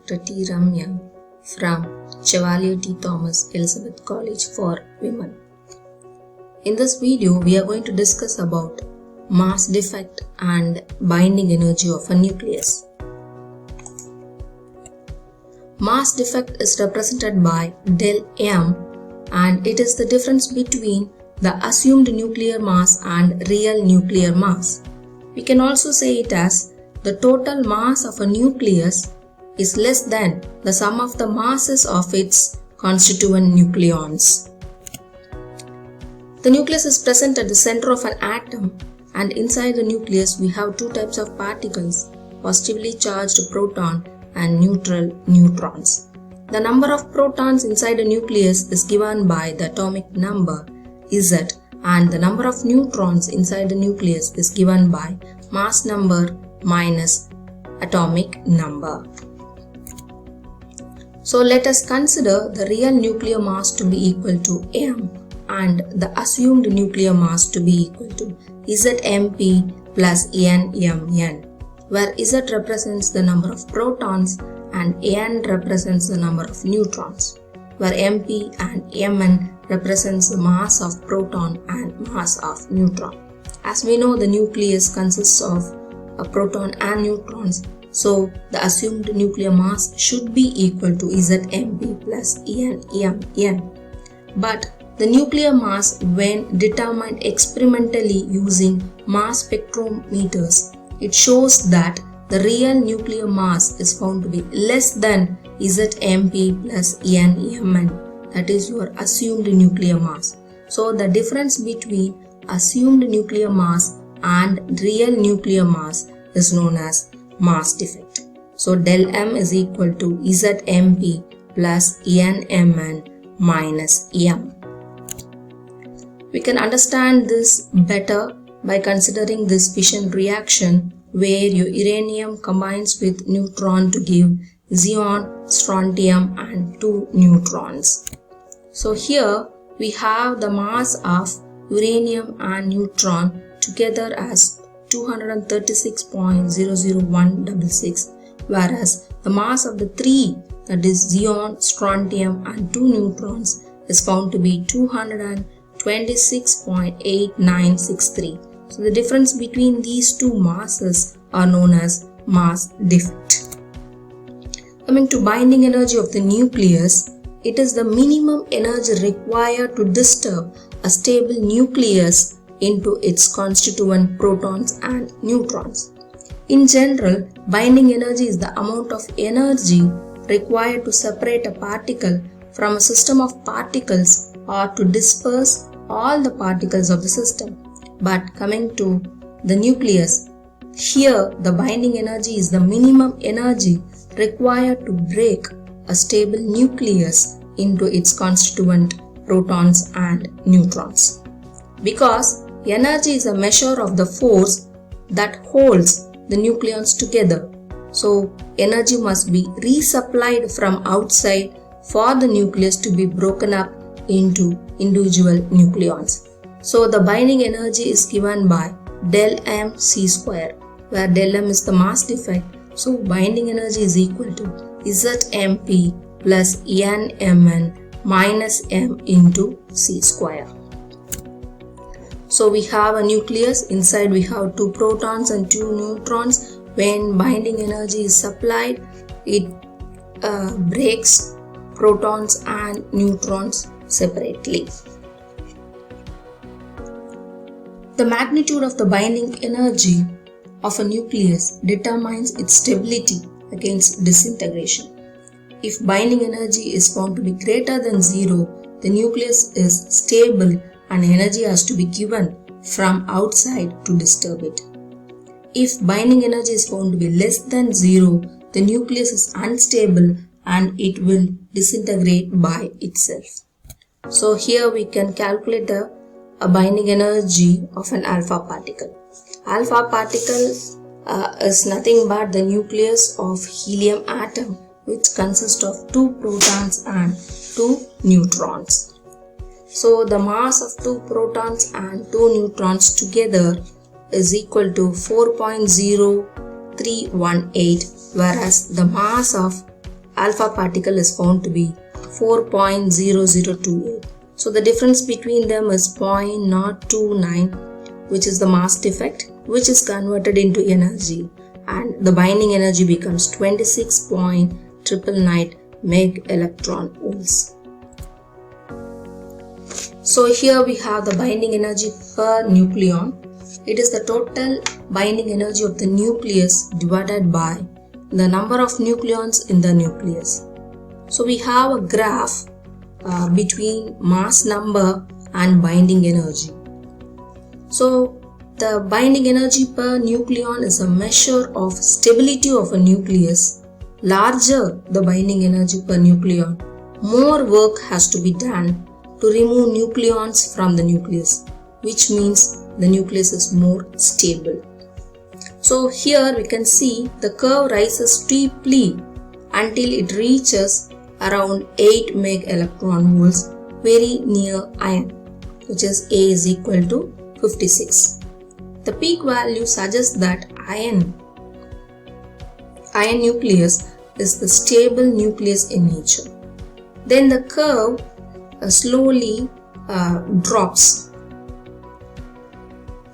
Dr. T. Ramya from Chevalier T. Thomas Elizabeth College for Women. In this video, we are going to discuss about mass defect and binding energy of a nucleus. Mass defect is represented by del M, and it is the difference between the assumed nuclear mass and real nuclear mass. We can also say it as the total mass of a nucleus is less than the sum of the masses of its constituent nucleons. The nucleus is present at the center of an atom, and inside the nucleus we have two types of particles, positively charged proton and neutral neutrons. The number of protons inside a nucleus is given by the atomic number Z, and the number of neutrons inside the nucleus is given by mass number minus atomic number. So let us consider the real nuclear mass to be equal to M and the assumed nuclear mass to be equal to ZMP plus NMN, where Z represents the number of protons and N represents the number of neutrons, where MP and Mn represents the mass of proton and mass of neutron. As we know, the nucleus consists of a proton and neutrons, so the assumed nuclear mass should be equal to ZMP plus NMN. But the nuclear mass, when determined experimentally using mass spectrometers, it shows that the real nuclear mass is found to be less than ZMP plus NMN, that is your assumed nuclear mass. So the difference between assumed nuclear mass and real nuclear mass is known as mass defect. So del M is equal to ZMP plus NMN minus M. We can understand this better by considering this fission reaction where your uranium combines with neutron to give xenon, strontium and 2 neutrons. So here we have the mass of uranium and neutron together as 236.00166, whereas the mass of the three, that is xenon, strontium and 2 neutrons, is found to be 226.8963. So the difference between these two masses are known as mass defect. Coming to binding energy of the nucleus, it is the minimum energy required to disturb a stable nucleus into its constituent protons and neutrons. In general, binding energy is the amount of energy required to separate a particle from a system of particles or to disperse all the particles of the system. But coming to the nucleus, here the binding energy is the minimum energy required to break a stable nucleus into its constituent protons and neutrons. Because energy is a measure of the force that holds the nucleons together, so energy must be resupplied from outside for the nucleus to be broken up into individual nucleons. So the binding energy is given by del M C square, where del M is the mass defect, so binding energy is equal to ZMP plus NMN minus M into C square. So we have a nucleus, inside we have 2 protons and 2 neutrons. When binding energy is supplied, it breaks protons and neutrons separately. The magnitude of the binding energy of a nucleus determines its stability against disintegration. If binding energy is found to be greater than 0, the nucleus is stable and energy has to be given from outside to disturb it. If binding energy is found to be less than 0, the nucleus is unstable and it will disintegrate by itself. So here we can calculate the binding energy of an alpha particle. Alpha particle is nothing but the nucleus of helium atom, which consists of 2 protons and 2 neutrons. So the mass of 2 protons and 2 neutrons together is equal to 4.0318, whereas the mass of alpha particle is found to be 4.0028. So the difference between them is 0.029, which is the mass defect, which is converted into energy, and the binding energy becomes 26.999 meg electron volts. So here we have the binding energy per nucleon. It is the total binding energy of the nucleus divided by the number of nucleons in the nucleus. So we have a graph between mass number and binding energy. So the binding energy per nucleon is a measure of stability of a nucleus. Larger the binding energy per nucleon, more work has to be done to remove nucleons from the nucleus, which means the nucleus is more stable. So here we can see the curve rises steeply until it reaches around 8 meg electron volts, very near iron, which is A is equal to 56. The peak value suggests that iron nucleus is the stable nucleus in nature. Then the curve slowly drops.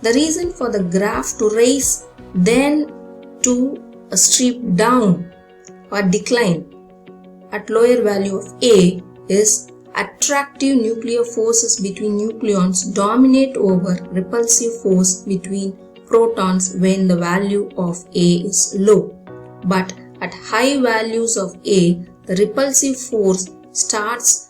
The reason for the graph to rise then to a steep down or decline at lower value of A is attractive nuclear forces between nucleons dominate over repulsive force between protons when the value of A is low. But at high values of A, the repulsive force starts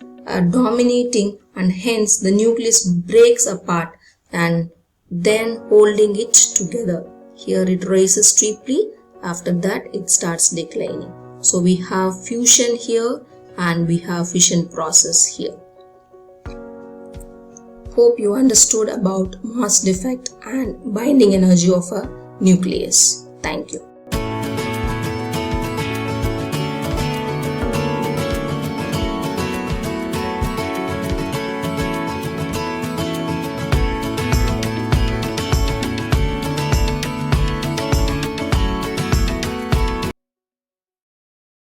dominating, and hence the nucleus breaks apart and then holding it together. Here it rises steeply, after that it starts declining. So we have fusion here and we have fission process here. Hope you understood about mass defect and binding energy of a nucleus. Thank you.